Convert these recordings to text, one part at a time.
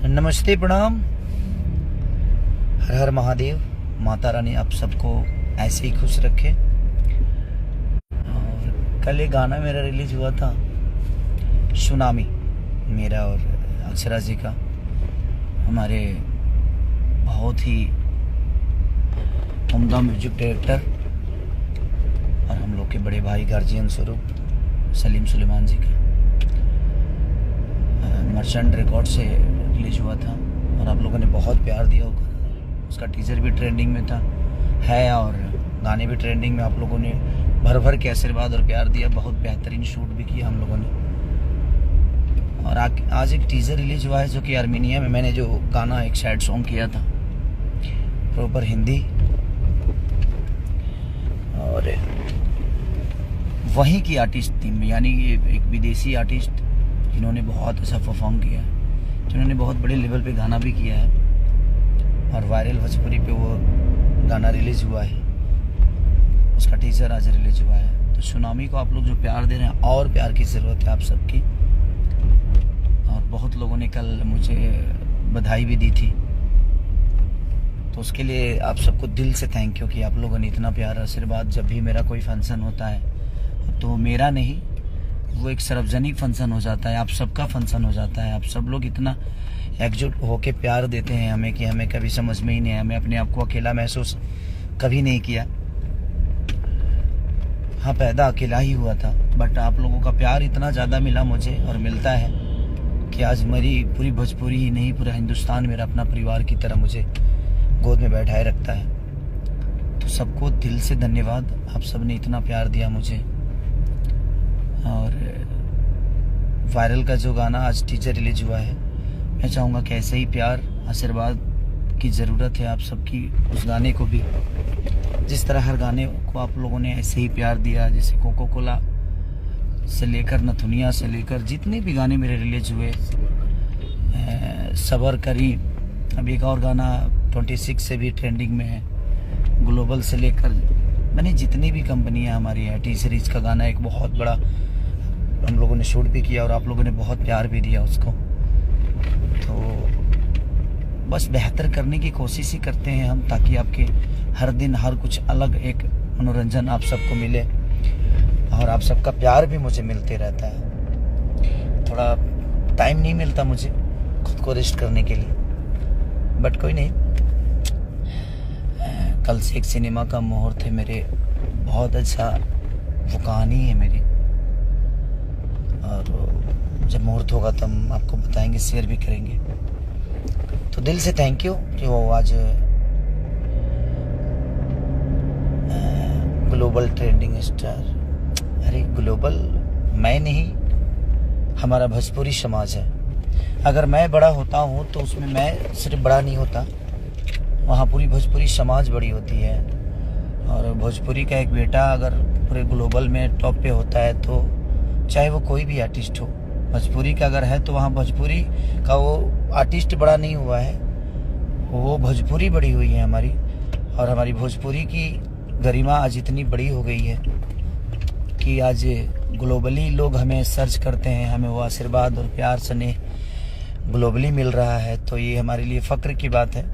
नमस्ते, प्रणाम, हर हर महादेव। माता रानी आप सबको ऐसे ही खुश रखे। और कल एक गाना मेरा रिलीज हुआ था, सुनामी, मेरा और अक्षरा जी का, हमारे बहुत ही उम्दा म्यूजिक डायरेक्टर और हम लोग के बड़े भाई गार्जियन स्वरूप सलीम सुलेमान जी का मर्चेंट रिकॉर्ड से रिलीज हुआ था और आप लोगों ने बहुत प्यार दिया होगा। उसका टीजर भी ट्रेंडिंग में था है और गाने भी ट्रेंडिंग में। आप लोगों ने भर भर के आशीर्वाद और प्यार दिया, बहुत बेहतरीन शूट भी किया हम लोगों ने। और आज एक टीजर रिलीज हुआ है जो कि आर्मीनिया में मैंने जो गाना एक सैड सॉन्ग किया था, प्रॉपर हिंदी, और वहीं की आर्टिस्ट थी, यानी एक विदेशी आर्टिस्ट जिन्होंने बहुत अच्छा परफॉर्म किया है, जिन्होंने बहुत बड़े लेवल पे गाना भी किया है और वायरल भोजपुरी पे वो गाना रिलीज हुआ है। उसका टीजर आज रिलीज हुआ है। तो सुनामी को आप लोग जो प्यार दे रहे हैं, और प्यार की ज़रूरत है आप सबकी। और बहुत लोगों ने कल मुझे बधाई भी दी थी, तो उसके लिए आप सबको दिल से थैंक यू कि आप लोगों ने इतना प्यार आशीर्वाद। जब भी मेरा कोई फंक्शन होता है तो मेरा नहीं, वो एक सार्वजनिक फंक्शन हो जाता है, आप सबका फंक्शन हो जाता है। आप सब लोग इतना एकजुट होके प्यार देते हैं हमें कि हमें कभी समझ में ही नहीं आया, हमें अपने आप को अकेला महसूस कभी नहीं किया। हाँ, पैदा अकेला ही हुआ था, बट आप लोगों का प्यार इतना ज़्यादा मिला मुझे और मिलता है कि आज मेरी पूरी भोजपुरी ही नहीं, पूरा हिंदुस्तान मेरा अपना परिवार की तरह मुझे गोद में बैठाए रखता है। तो सबको दिल से धन्यवाद, आप सब ने इतना प्यार दिया मुझे। और वायरल का जो गाना आज टीजर रिलीज हुआ है, मैं चाहूँगा कि ऐसे ही प्यार आशीर्वाद की ज़रूरत है आप सबकी। उस गाने को भी जिस तरह हर गाने को आप लोगों ने ऐसे ही प्यार दिया, जैसे कोको कोला से लेकर नथुनिया से लेकर जितने भी गाने मेरे रिलीज हुए, सबर करी, अभी एक और गाना 26 से भी ट्रेंडिंग में है, ग्लोबल से लेकर मैंने जितनी भी कंपनियां हमारी है, टी सीरीज का गाना एक बहुत बड़ा हम लोगों ने शूट भी किया और आप लोगों ने बहुत प्यार भी दिया उसको। तो बस बेहतर करने की कोशिश ही करते हैं हम, ताकि आपके हर दिन हर कुछ अलग एक मनोरंजन आप सबको मिले और आप सबका प्यार भी मुझे मिलते रहता है। थोड़ा टाइम नहीं मिलता मुझे खुद को रेस्ट करने के लिए, बट कोई नहीं। कल से एक सिनेमा का मुहूर्त है मेरे, बहुत अच्छा वो कहानी है मेरी, और जब मुहूर्त होगा तब हम आपको बताएंगे, शेयर भी करेंगे। तो दिल से थैंक यू कि वो आज ग्लोबल ट्रेंडिंग स्टार, अरे ग्लोबल मैं नहीं, हमारा भोजपुरी समाज है। अगर मैं बड़ा होता हूँ तो उसमें मैं सिर्फ बड़ा नहीं होता, वहाँ पूरी भोजपुरी समाज बड़ी होती है। और भोजपुरी का एक बेटा अगर पूरे ग्लोबल में टॉप पे होता है, तो चाहे वो कोई भी आर्टिस्ट हो, भोजपुरी का अगर है तो वहाँ भोजपुरी का वो आर्टिस्ट बड़ा नहीं हुआ है, वो भोजपुरी बड़ी हुई है हमारी। और हमारी भोजपुरी की गरिमा आज इतनी बड़ी हो गई है कि आज ग्लोबली लोग हमें सर्च करते हैं, हमें वो आशीर्वाद और प्यार स्नेह ग्लोबली मिल रहा है। तो ये हमारे लिए फ़ख्र की बात है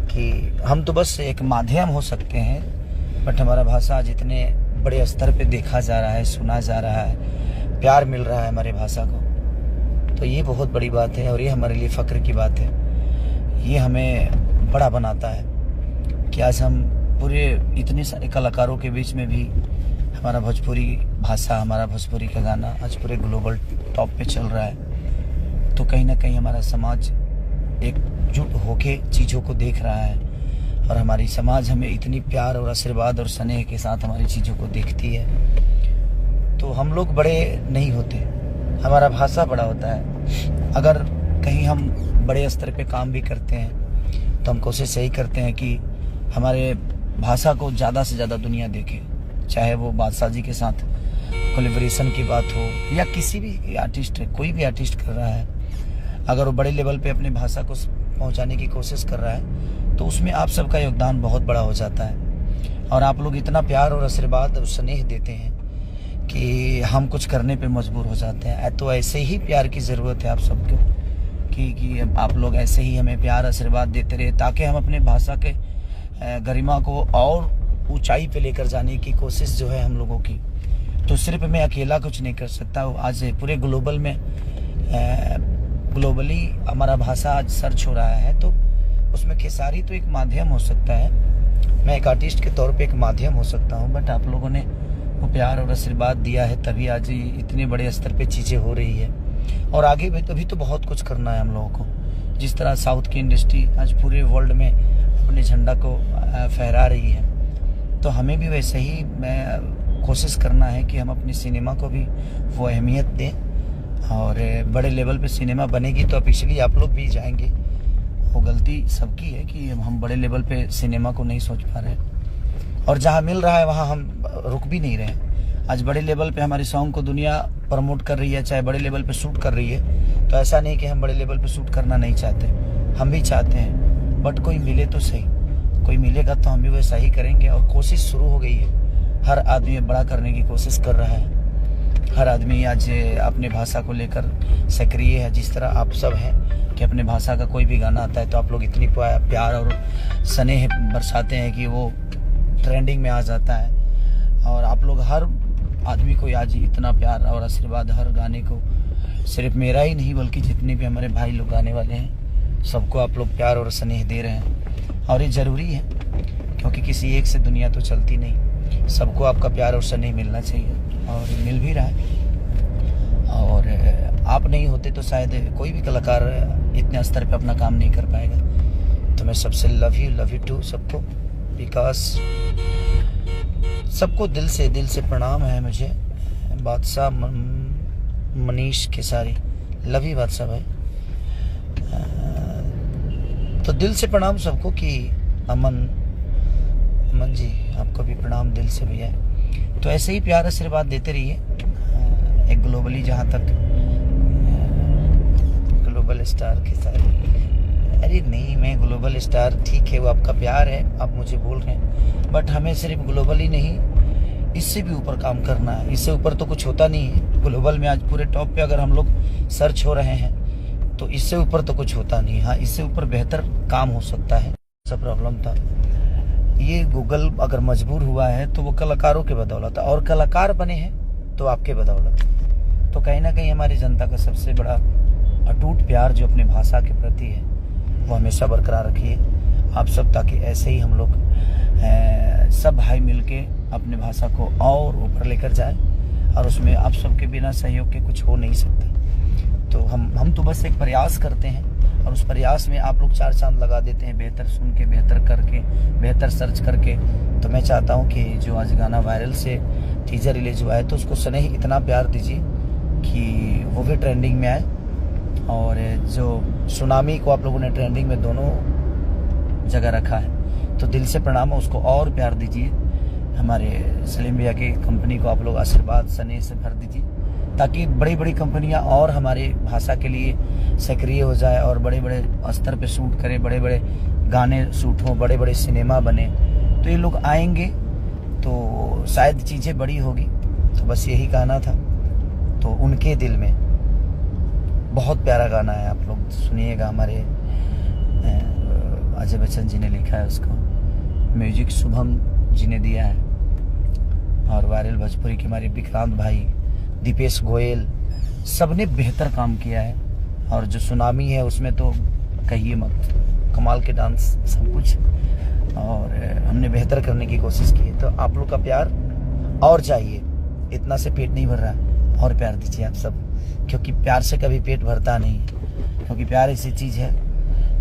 कि हम तो बस एक माध्यम हो सकते हैं, बट हमारा भाषा आज इतने बड़े स्तर पे देखा जा रहा है, सुना जा रहा है, प्यार मिल रहा है हमारे भाषा को। तो ये बहुत बड़ी बात है और ये हमारे लिए फ़ख्र की बात है। ये हमें बड़ा बनाता है कि आज हम पूरे इतने सारे कलाकारों के बीच में भी हमारा भोजपुरी भाषा, हमारा भोजपुरी का गाना आज पूरे ग्लोबल टॉप पे चल रहा है। तो कहीं ना कहीं हमारा समाज एकजुट होके चीज़ों को देख रहा है और हमारी समाज हमें इतनी प्यार और आशीर्वाद और स्नेह के साथ हमारी चीज़ों को देखती है। तो हम लोग बड़े नहीं होते, हमारा भाषा बड़ा होता है। अगर कहीं हम बड़े स्तर पे काम भी करते हैं तो हम कोशिश यही करते हैं कि हमारे भाषा को ज़्यादा से ज़्यादा दुनिया देखे, चाहे वो बादशाह जी के साथ कोलैबोरेशन की बात हो या किसी भी आर्टिस्ट, कोई भी आर्टिस्ट कर रहा है, अगर वो बड़े लेवल पे अपनी भाषा को पहुंचाने की कोशिश कर रहा है तो उसमें आप सबका योगदान बहुत बड़ा हो जाता है। और आप लोग इतना प्यार और आशीर्वाद और स्नेह देते हैं कि हम कुछ करने पे मजबूर हो जाते हैं। तो ऐसे ही प्यार की ज़रूरत है आप सबको कि आप लोग ऐसे ही हमें प्यार आशीर्वाद देते रहे, ताकि हम अपने भाषा के गरिमा को और ऊंचाई पे लेकर जाने की कोशिश जो है हम लोगों की। तो सिर्फ मैं अकेला कुछ नहीं कर सकता। आज पूरे ग्लोबल में ग्लोबली हमारा भाषा आज सर्च हो रहा है, तो उसमें खेसारी तो एक माध्यम हो सकता है, मैं एक आर्टिस्ट के तौर पे एक माध्यम हो सकता हूँ, बट आप लोगों ने वो प्यार और आशीर्वाद दिया है, तभी आज इतने बड़े स्तर पे चीज़ें हो रही है। और आगे भी कभी तो बहुत कुछ करना है हम लोगों को। जिस तरह साउथ की इंडस्ट्री आज पूरे वर्ल्ड में अपने झंडा को फहरा रही है, तो हमें भी वैसे ही कोशिश करना है कि हम अपने सिनेमा को भी वो अहमियत दें, और बड़े लेवल पे सिनेमा बनेगी तो ऑफिशियली आप लोग भी जाएंगे। वो गलती सबकी है कि हम बड़े लेवल पे सिनेमा को नहीं सोच पा रहे, और जहाँ मिल रहा है वहाँ हम रुक भी नहीं रहे। आज बड़े लेवल पे हमारे सॉन्ग को दुनिया प्रमोट कर रही है, चाहे बड़े लेवल पे शूट कर रही है, तो ऐसा नहीं कि हम बड़े लेवल पे शूट करना नहीं चाहते, हम भी चाहते हैं, बट कोई मिले तो सही। कोई मिलेगा तो हम भी वैसा ही करेंगे, और कोशिश शुरू हो गई है। हर आदमी बड़ा करने की कोशिश कर रहा है, हर आदमी आज अपने भाषा को लेकर सक्रिय है। जिस तरह आप सब हैं कि अपने भाषा का कोई भी गाना आता है तो आप लोग इतनी प्यार और स्नेह बरसाते हैं कि वो ट्रेंडिंग में आ जाता है। और आप लोग हर आदमी को आज इतना प्यार और आशीर्वाद, हर गाने को, सिर्फ मेरा ही नहीं बल्कि जितने भी हमारे भाई लोग गाने वाले हैं सबको आप लोग प्यार और स्नेह दे रहे हैं। और ये ज़रूरी है, क्योंकि किसी एक से दुनिया तो चलती नहीं, सबको आपका प्यार और स्नेह मिलना चाहिए, और मिल भी रहा है। और आप नहीं होते तो शायद कोई भी कलाकार इतने स्तर पे अपना काम नहीं कर पाएगा। तो मैं सबसे लव यू टू सबको, बिकॉज सबको दिल से प्रणाम है मुझे। बादशाह मनीष खेसारी, लव यू बादशाह भाई। तो दिल से प्रणाम सबको कि अमन जी आपको भी प्रणाम दिल से भैया। तो ऐसे ही प्यार आशीर्वाद देते रहिए। एक ग्लोबली, जहाँ तक ग्लोबल स्टार खेसारी, अरे नहीं मैं ग्लोबल स्टार, ठीक है वो आपका प्यार है, आप मुझे बोल रहे हैं, बट हमें सिर्फ ग्लोबल ही नहीं, इससे भी ऊपर काम करना है। इससे ऊपर तो कुछ होता नहीं है। ग्लोबल में आज पूरे टॉप पे अगर हम लोग सर्च हो रहे हैं तो इससे ऊपर तो कुछ होता नहीं। हाँ, इससे ऊपर बेहतर काम हो सकता है। सब प्रॉब्लम था ये, गूगल अगर मजबूर हुआ है तो वो कलाकारों के बदौलत, और कलाकार बने हैं तो आपके बदौलत। तो कहीं ना कहीं हमारी जनता का सबसे बड़ा अटूट प्यार जो अपने भाषा के प्रति है वो हमेशा बरकरार रखिए आप सब, ताकि ऐसे ही हम लोग सब भाई मिलके अपने भाषा को और ऊपर लेकर जाए। और उसमें आप सबके बिना सहयोग के कुछ हो नहीं सकता। तो हम तो बस एक प्रयास करते हैं, और उस प्रयास में आप लोग 4 चांद लगा देते हैं, बेहतर सुन के, बेहतर करके, बेहतर सर्च करके। तो मैं चाहता हूँ कि जो आज गाना वायरल से टीजर रिलीज हुआ है, तो उसको स्नेह इतना प्यार दीजिए कि वो भी ट्रेंडिंग में आए। और जो सुनामी को आप लोगों ने ट्रेंडिंग में दोनों जगह रखा है, तो दिल से प्रणाम, उसको और प्यार दीजिए। हमारे सलीम भैया की कंपनी को आप लोग आशीर्वाद स्नेह से भर दीजिए, ताकि बड़ी बड़ी कंपनियां और हमारे भाषा के लिए सक्रिय हो जाए, और बड़े बड़े स्तर पे शूट करें, बड़े बड़े गाने शूट हों, बड़े बड़े सिनेमा बने। तो ये लोग आएंगे तो शायद चीज़ें बड़ी होगी। तो बस यही कहना था। तो उनके दिल में बहुत प्यारा गाना है, आप लोग सुनिएगा। हमारे अजय बच्चन जी ने लिखा है उसको, म्यूजिक शुभम जी ने दिया है, और वायरल भोजपुरी के हमारे विक्रांत भाई, दीपेश गोयल, सबने बेहतर काम किया है। और जो सुनामी है उसमें तो कहिए मत, कमाल के डांस सब कुछ, और हमने बेहतर करने की कोशिश की है। तो आप लोग का प्यार और चाहिए, इतना से पेट नहीं भर रहा, और प्यार दीजिए आप सब, क्योंकि प्यार से कभी पेट भरता नहीं। क्योंकि प्यार ऐसी चीज़ है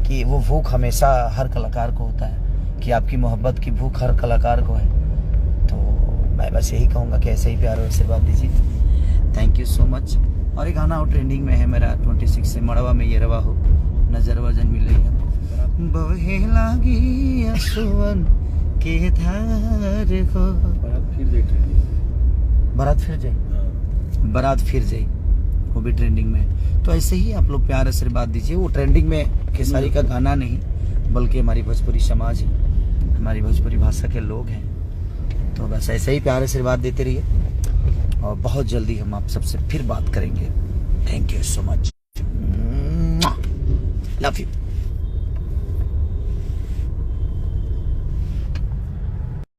कि वो भूख हमेशा हर कलाकार को होता है, कि आपकी मोहब्बत की भूख हर कलाकार को है। तो मैं बस यही कहूँगा कि ऐसे ही प्यार और आशीर्वाद दीजिए। Thank you so much. और एक गाना और ट्रेंडिंग में है मेरा 26 से, मड़वा में ये रवा हो, नजरवा जन मिले बहे लागी असुवन के धार हो, बारात फिर जाई, वो भी ट्रेंडिंग में है। तो ऐसे ही आप लोग प्यार आशीर्वाद दीजिए। वो ट्रेंडिंग में खेसारी का गाना नहीं, बल्कि हमारी भोजपुरी समाज है, हमारी भोजपुरी भाषा के लोग हैं। तो बस ऐसे ही प्यार आशीर्वाद देते रहिए। और बहुत जल्दी हम आप सबसे फिर बात करेंगे। Thank you so much, love you.